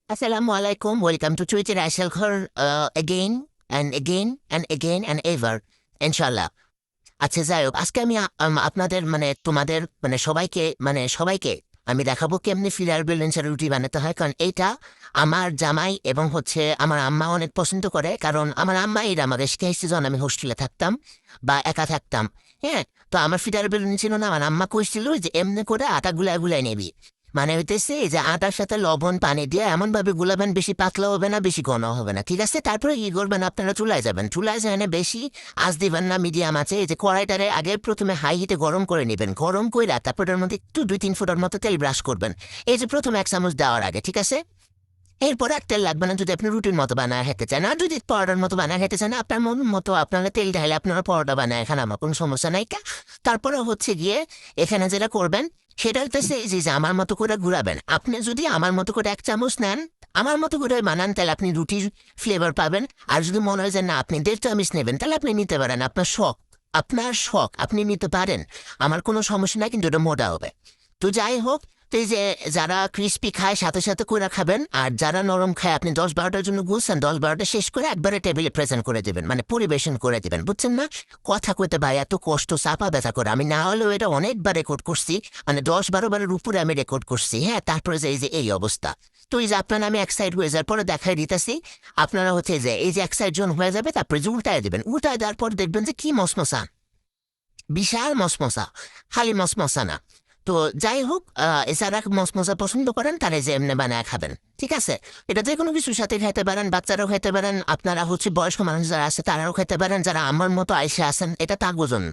Assalamu alaikum. Welcome to Twitter Ashalkhar again and again and again and ever. ইনশাল্লাহ। আচ্ছা যাই হোক, আজকে আমি আপনাদের তোমাদের সবাইকে আমি দেখাবো কেমনি ফিলার ব্যালেন্সের রুটি বানাতে হয়। কারণ এইটা আমার জামাই এবং আমার আম্মা অনেক পছন্দ করে। কারণ আমার আম্মা এটা আমাকে শিখাইছে যখন আমি হোস্টেলে থাকতাম বা একা থাকতাম। হ্যাঁ, তো আমার ফিলার ব্যালেন্স ছিল না। আমার আম্মা কইছিল যে এমনি করে আটা গুলাই নেবি। মানে হইতেছে যে আটার সাথে লবণ পানি দিয়ে এমনভাবে গুলাবেন, বেশি পাতলা হবে না, বেশি ঘন হবে না। ঠিক আছে, তারপরে কি করবেন, আপনারা চুলায় যাবেন। চুলায় যায় না, বেশি আঁচ দিবেন না, মিডিয়াম আছে। এই যে কড়াইটারে আগে প্রথমে হাই হিটে গরম করে নেবেন। গরম করে তারপরে ওর মধ্যে একটু 2-3 ফুটার মতো তেল ব্রাশ করবেন। এই যে প্রথমে 1 চামচ দেওয়ার আগে, ঠিক আছে। এরপর আর তেল লাগবে না যদি আপনি রুটির মতো বানায় খেতে চান। আর যদি পরোটার মতো বানায় খেতে চান, আপনার মন মতো আপনারা তেল ঢাইলে আপনারা পরোটা বানায় খান, আমার কোনো সমস্যা নাই। তারপরে গিয়ে এখানে যেটা করবেন সেটা হচ্ছে যে আমার মতো করে ঘুরাবেন। আপনি যদি আমার মতো করে 1 চামচ নেন, আমার মতো করে বানান, তাহলে আপনি রুটির ফ্লেভার পাবেন। আর যদি মনে হয় যে না আপনি 1.5 চামচ নেবেন, তাহলে আপনি নিতে পারেন। আপনার শখ আপনি নিতে পারেন, আমার কোনো সমস্যা নাই, কিন্তু এটা মোটা হবে। তো যাই হোক, তো এই যে যারা ক্রিস্পি খায় সাথে সাথে করে খাবেন, আর যারা নরম খায় আপনি 10-12টার জন্য গুলছেন, 10-12টা শেষ করে একবারে টেবিলে প্রেজেন্ট করে দেবেন, মানে পরিবেশন করে দেবেন। বুঝছেন না? কথা কইতে ভাই এত কষ্ট, চাপা ব্যথা করে। আমি না হলেও এটা অনেকবার রেকর্ড করছি, মানে 10-12 বারের উপরে আমি রেকর্ড করছি। হ্যাঁ, তারপরে যে এই অবস্থা। তো এই যে আপনার আমি এক সাইড হয়ে যাওয়ার পরে দেখাই দিতেছি। আপনারা যে এই যে এক সাইড জন হয়ে যাবে, তারপরে যে উল্টায় দেবেন। উল্টায় দেওয়ার পর দেখবেন যে কি মসমসা, বিশাল মসমসা, খালি মসমসা না। তো যাই হোক, এছাড়া মসমসা পছন্দ করেন তারা যে এমনি বানায় খাবেন। ঠিক আছে, এটা যে কোনো কিছুর সাথে খাইতে পারেন, বাচ্চারাও খাইতে পারেন, আপনারা বয়স্ক মানুষ যারা আছে তারাও খাইতে পারেন, যারা আমার মতো আইসে আছেন, এটা তাগোজন।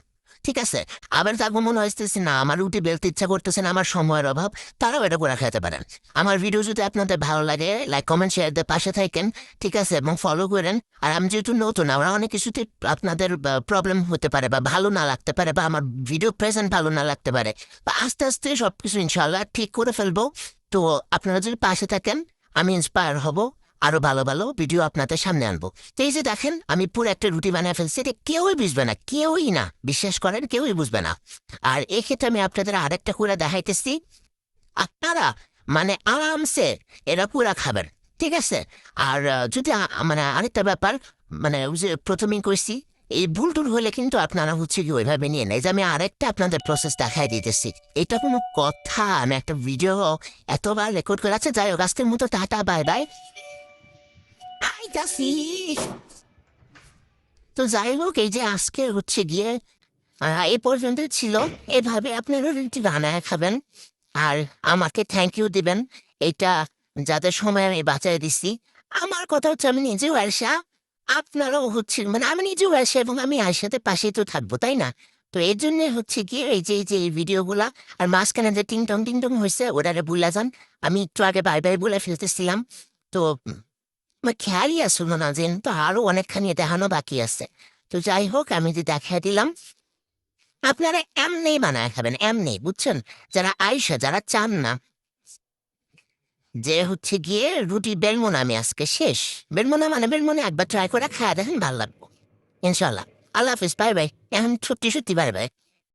ঠিক আছে, আবার তাগো মনে হইতেছে না আমার রুটি বেলতে ইচ্ছা করতেছে না, আমার সময়ের অভাব, তারাও এটা করে খাইতে পারেন। আমার ভিডিও যদি আপনাদের ভালো লাগে, লাইক কমেন্ট শেয়ার দিয়ে পাশে থাকেন। ঠিক আছে, এবং ফলো করেন। আর আমি যেহেতু নতুন, আমরা অনেক কিছুতে আপনাদের প্রবলেম হতে পারে বা ভালো না লাগতে পারে, বা আমার ভিডিও প্রেজেন্ট ভালো না লাগতে পারে, বা আস্তে আস্তে সবকিছু ইনশাল্লাহ ঠিক করে ফেলবো। তো আপনারা যদি পাশে থাকেন, আমি ইন্সপায়ার হব, আরো ভালো ভালো ভিডিও আপনাদের সামনে আনবো। তো এই যে দেখেন, আমি পুরো একটা রুটি বানিয়ে ফেলছি, এটা কেউই বুঝবে না, কেউই না, বিশ্বাস করেন কেউই বুঝবে না। আর এক্ষেত্রে আমি আপনাদের আরেকটা করে দেখাইতেছি। আপনারা আরামসে এরা পুরা খাবেন। ঠিক আছে। আর যদি আরেকটা ব্যাপার, ওই যে প্রথমেই কইছি, এই ভুল টুল হলে কিন্তু আপনারা কি ওইভাবে নিয়ে নেয়। যে আমি আরেকটা আপনাদের প্রসেস দেখাই দিতেছি, এটা কোনো কথা? আমি একটা ভিডিও এতবার রেকর্ড করে আছে। যাই হোক, আজকের মতো টাটা, বাই বাই। আইতাছি। তো যাই হোক, এই যে আজকে গিয়ে এই পর্যন্ত ছিল। এভাবে আপনারা রুটি বানায় খাবেন, আর আমাকে থ্যাংক ইউ দিবেন। এটা যাদের সময় আমি বাঁচাই দিছি। আমার কথা হচ্ছে আমি নিজেও আয়সা, আপনারাও আমি নিজেও আয়সা, এবং আমি আয়সাতে পাশেই তো থাকবো, তাই না? তো এর জন্য গিয়ে এই যে এই ভিডিওগুলা। আর মাঝখানে যে টিং টং হয়েছে ওটারে ভুলা যান। আমি একটু আগে বাই বাই বলে ফেলতেছিলাম। তো আমার খেয়ালই আসলো না যে তো আরো অনেকখানি দেখানো বাকি আছে। তো যাই হোক, আমি যে দেখাই দিলাম। আপনারা এমনি বানায় খাবেন, এমনি, বুঝছেন? যারা চান না যে গিয়ে রুটি বেলবো না, আমি আজকে শেষ। বেলবো না, একবার ট্রাই করে খাওয়া দেখেন, ভালো লাগবো ইনশাল্লাহ। আল্লাহ হাফিজ, বাই বাই। এখন সত্যি বাই বাই।